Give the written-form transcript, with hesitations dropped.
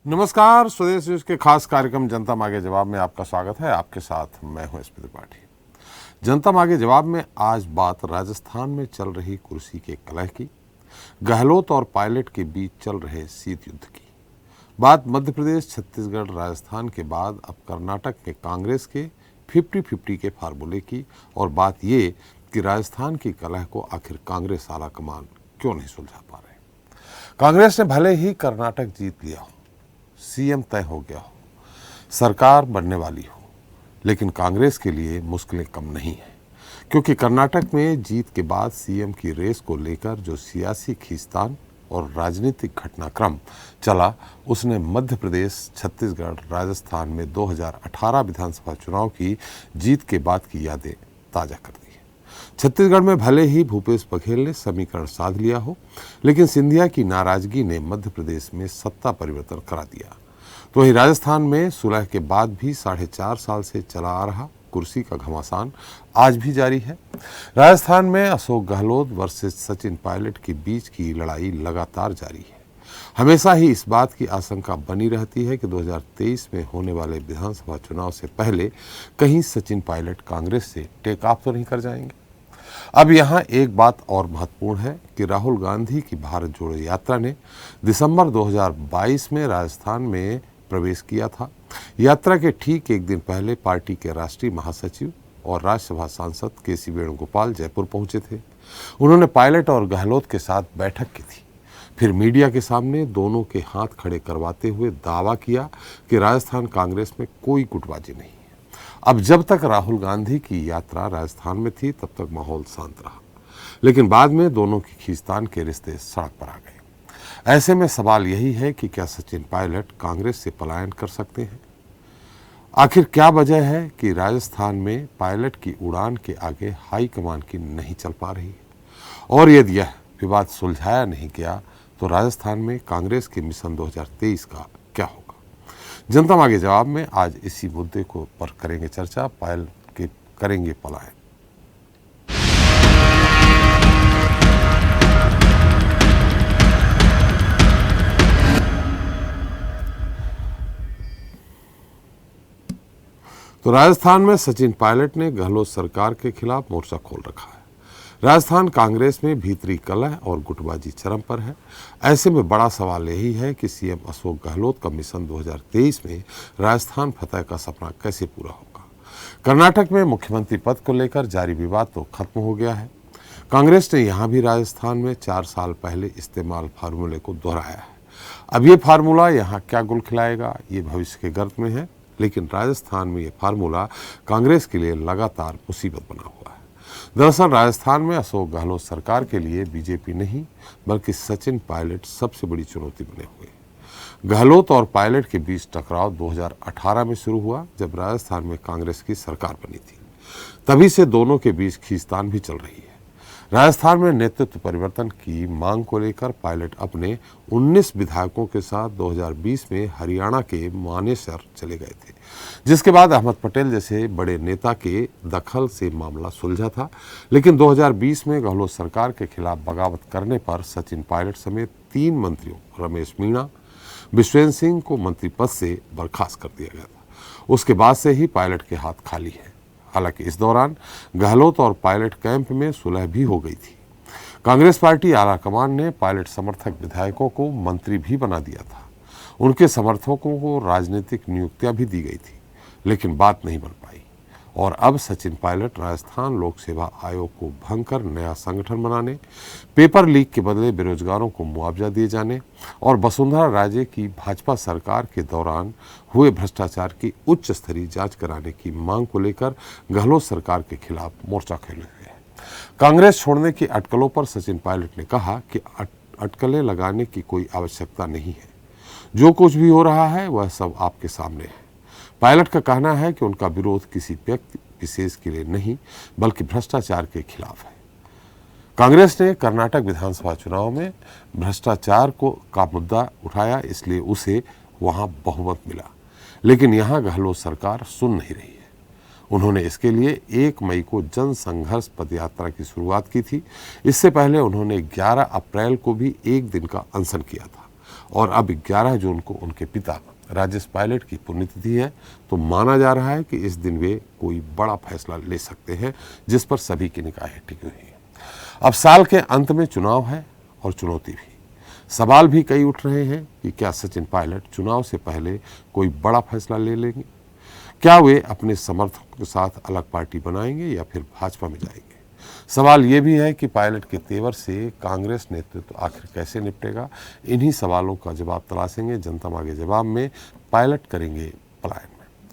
नमस्कार, स्वदेश न्यूज के खास कार्यक्रम जनता मांगे जवाब में आपका स्वागत है। आपके साथ मैं हूं एसपी त्रिपाठी। जनता मांगे जवाब में आज बात राजस्थान में चल रही कुर्सी के कलह की, गहलोत और पायलट के बीच चल रहे शीत युद्ध की। बात मध्य प्रदेश, छत्तीसगढ़, राजस्थान के बाद अब कर्नाटक में कांग्रेस के 50-50 के फार्मूले की, और बात ये कि राजस्थान की कलह को आखिर कांग्रेस आला कमान क्यों नहीं सुलझा पा रहे। कांग्रेस ने भले ही कर्नाटक जीत लिया हो, सीएम तय हो गया हो, सरकार बनने वाली हो, लेकिन कांग्रेस के लिए मुश्किलें कम नहीं है, क्योंकि कर्नाटक में जीत के बाद सीएम की रेस को लेकर जो सियासी खींचतान और राजनीतिक घटनाक्रम चला, उसने मध्य प्रदेश, छत्तीसगढ़, राजस्थान में 2018 विधानसभा चुनाव की जीत के बाद की यादें ताज़ा कर दी है। छत्तीसगढ़ में भले ही भूपेश बघेल ने समीकरण साध लिया हो, लेकिन सिंधिया की नाराजगी ने मध्य प्रदेश में सत्ता परिवर्तन करा दिया। तो वहीं राजस्थान में सुलह के बाद भी 4.5 साल से चला आ रहा कुर्सी का घमासान आज भी जारी है। राजस्थान में अशोक गहलोत वर्सेस सचिन पायलट के बीच की लड़ाई लगातार जारी है। हमेशा ही इस बात की आशंका बनी रहती है कि 2023 में होने वाले विधानसभा चुनाव से पहले कहीं सचिन पायलट कांग्रेस से टेक ऑफ तो नहीं कर जाएंगे। अब यहाँ एक बात और महत्वपूर्ण है कि राहुल गांधी की भारत जोड़ो यात्रा ने दिसंबर 2022 में राजस्थान में प्रवेश किया था। यात्रा के ठीक एक दिन पहले पार्टी के राष्ट्रीय महासचिव और राज्यसभा सांसद केसी वेणुगोपाल जयपुर पहुंचे थे। उन्होंने पायलट और गहलोत के साथ बैठक की थी। फिर मीडिया के सामने दोनों के हाथ खड़े करवाते हुए दावा किया कि राजस्थान कांग्रेस में कोई गुटबाजी नहीं है। अब जब तक राहुल गांधी की यात्रा राजस्थान में थी तब तक माहौल शांत रहा, लेकिन बाद में दोनों की खींचतान के रिश्ते सड़क पर आ गए। ऐसे में सवाल यही है कि क्या सचिन पायलट कांग्रेस से पलायन कर सकते हैं? आखिर क्या वजह है कि राजस्थान में पायलट की उड़ान के आगे हाईकमान की नहीं चल पा रही है? और यदि यह विवाद सुलझाया नहीं गया तो राजस्थान में कांग्रेस के मिशन 2023 का क्या होगा? जनता मांगे जवाब में आज इसी मुद्दे को पर करेंगे चर्चा। पायलट के करेंगे पलायन। तो राजस्थान में सचिन पायलट ने गहलोत सरकार के खिलाफ मोर्चा खोल रखा है। राजस्थान कांग्रेस में भीतरी कलह और गुटबाजी चरम पर है। ऐसे में बड़ा सवाल यही है कि सीएम अशोक गहलोत का मिशन 2023 में राजस्थान फतह का सपना कैसे पूरा होगा। कर्नाटक में मुख्यमंत्री पद को लेकर जारी विवाद तो खत्म हो गया है। कांग्रेस ने यहाँ भी राजस्थान में 4 साल पहले इस्तेमाल फार्मूले को दोहराया है। अब ये फार्मूला यहाँ क्या गुल खिलाएगा, ये भविष्य के गर्त में है, लेकिन राजस्थान में ये फार्मूला कांग्रेस के लिए लगातार मुसीबत बना हुआ है। दरअसल राजस्थान में अशोक गहलोत सरकार के लिए बीजेपी नहीं बल्कि सचिन पायलट सबसे बड़ी चुनौती बने हुए हैं। गहलोत और पायलट के बीच टकराव 2018 में शुरू हुआ, जब राजस्थान में कांग्रेस की सरकार बनी थी। तभी से दोनों के बीच खींचतान भी चल रही है। राजस्थान में नेतृत्व परिवर्तन की मांग को लेकर पायलट अपने 19 विधायकों के साथ 2020 में हरियाणा के मानेसर चले गए थे, जिसके बाद अहमद पटेल जैसे बड़े नेता के दखल से मामला सुलझा था। लेकिन 2020 में गहलोत सरकार के खिलाफ बगावत करने पर सचिन पायलट समेत 3 मंत्रियों रमेश मीणा, विश्वेंद्र सिंह को मंत्री पद से बर्खास्त कर दिया गया था। उसके बाद से ही पायलट के हाथ खाली है। हालांकि इस दौरान गहलोत और पायलट कैंप में सुलह भी हो गई थी। कांग्रेस पार्टी आलाकमान ने पायलट समर्थक विधायकों को मंत्री भी बना दिया था। उनके समर्थकों को राजनीतिक नियुक्तियां भी दी गई थी, लेकिन बात नहीं बन पाई। और अब सचिन पायलट राजस्थान लोक सेवा आयोग को भंग कर नया संगठन बनाने, पेपर लीक के बदले बेरोजगारों को मुआवजा दिए जाने और वसुंधरा राजे की भाजपा सरकार के दौरान हुए भ्रष्टाचार की उच्च स्तरीय जांच कराने की मांग को लेकर गहलोत सरकार के खिलाफ मोर्चा खेले हुए हैं। कांग्रेस छोड़ने की अटकलों पर सचिन पायलट ने कहा कि अटकलें लगाने की कोई आवश्यकता नहीं है। जो कुछ भी हो रहा है वह सब आपके सामने है। पायलट का कहना है कि उनका विरोध किसी व्यक्ति विशेष के लिए नहीं बल्कि भ्रष्टाचार के खिलाफ है। कांग्रेस ने कर्नाटक विधानसभा चुनाव में भ्रष्टाचार का मुद्दा उठाया, इसलिए उसे वहां बहुमत मिला, लेकिन यहां गहलोत सरकार सुन नहीं रही है। उन्होंने इसके लिए 1 मई को जन संघर्ष पदयात्रा की शुरुआत की थी। इससे पहले उन्होंने 11 अप्रैल को भी एक दिन का अनशन किया था और अब 11 जून को उनके पिता राजेश पायलट की पुण्यतिथि है, तो माना जा रहा है कि इस दिन वे कोई बड़ा फैसला ले सकते हैं जिस पर सभी की निगाहें टिकी हुई हैं। अब साल के अंत में चुनाव है और चुनौती भी। सवाल भी कई उठ रहे हैं कि क्या सचिन पायलट चुनाव से पहले कोई बड़ा फैसला ले लेंगे? क्या वे अपने समर्थकों के साथ अलग पार्टी बनाएंगे या फिर भाजपा में जाएंगे? सवाल ये भी है कि पायलट के तेवर से कांग्रेस नेतृत्व आखिर कैसे निपटेगा? इन्हीं सवालों का जवाब तलाशेंगे जनता मांगे जवाब में। पायलट करेंगे पलायन।